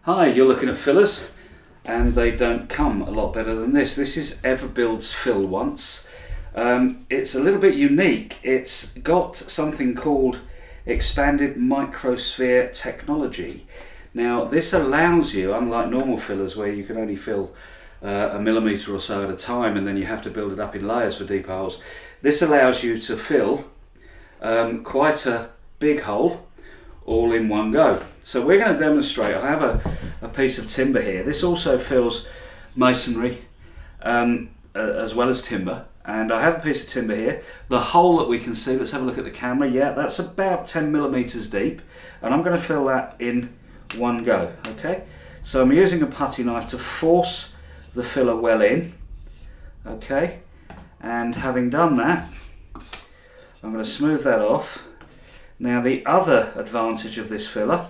Hi, you're looking at fillers, and they don't come a lot better than this. This is Everbuild's Fill Once. It's a little bit unique. It's got something called Expanded Microsphere technology. Now this allows you, unlike normal fillers where you can only fill a millimetre or so at a time and then you have to build it up in layers for deeper holes, this allows you to fill quite a big hole all in one go. So we're going to demonstrate. I have a piece of timber here. This also fills masonry as well as timber, and I have a piece of timber here. The hole that we can see, let's have a look at the camera. Yeah, that's about 10 millimeters deep, and I'm going to fill that in one go. Okay, so I'm using a putty knife to force the filler well in. Okay, and having done that, I'm going to smooth that off. Now the other advantage of this filler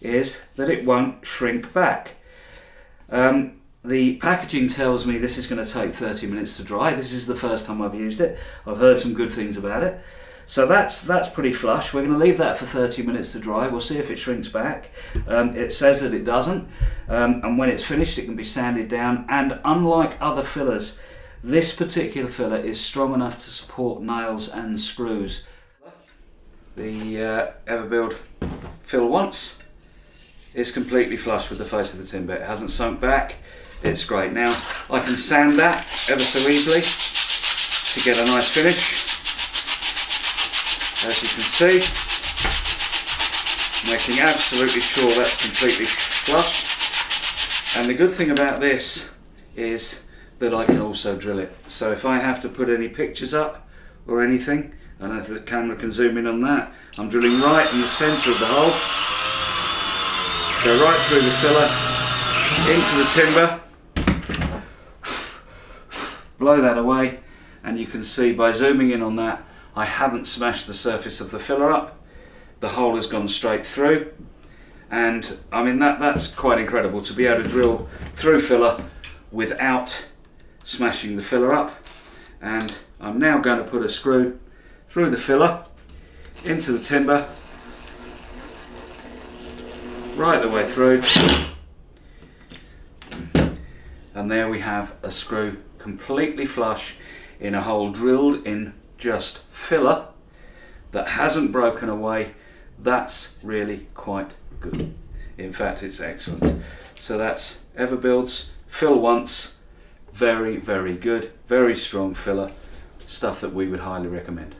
is that it won't shrink back. The packaging tells me this is going to take 30 minutes to dry. This is the first time I've used it. I've heard some good things about it. So that's pretty flush. We're going to leave that for 30 minutes to dry. We'll see if it shrinks back. It says that it doesn't. And when it's finished, it can be sanded down. And unlike other fillers, this particular filler is strong enough to support nails and screws. The Everbuild Fill Once is completely flush with the face of the timber. It hasn't sunk back. It's great. Now I can sand that ever so easily to get a nice finish. As you can see, making absolutely sure that's completely flush. And the good thing about this is that I can also drill it. So if I have to put any pictures up or anything, I don't know if the camera can zoom in on that, I'm drilling right in the centre of the hole. Go right through the filler, into the timber, blow that away, and you can see by zooming in on that, I haven't smashed the surface of the filler up. The hole has gone straight through, and I mean that's quite incredible to be able to drill through filler without smashing the filler up. And I'm now going to put a screw through the filler, into the timber, right the way through, and there we have a screw completely flush in a hole drilled in just filler that hasn't broken away. That's really quite good. In fact, it's excellent. So that's Everbuild's Fill Once. Very, very good, very strong filler, stuff that we would highly recommend.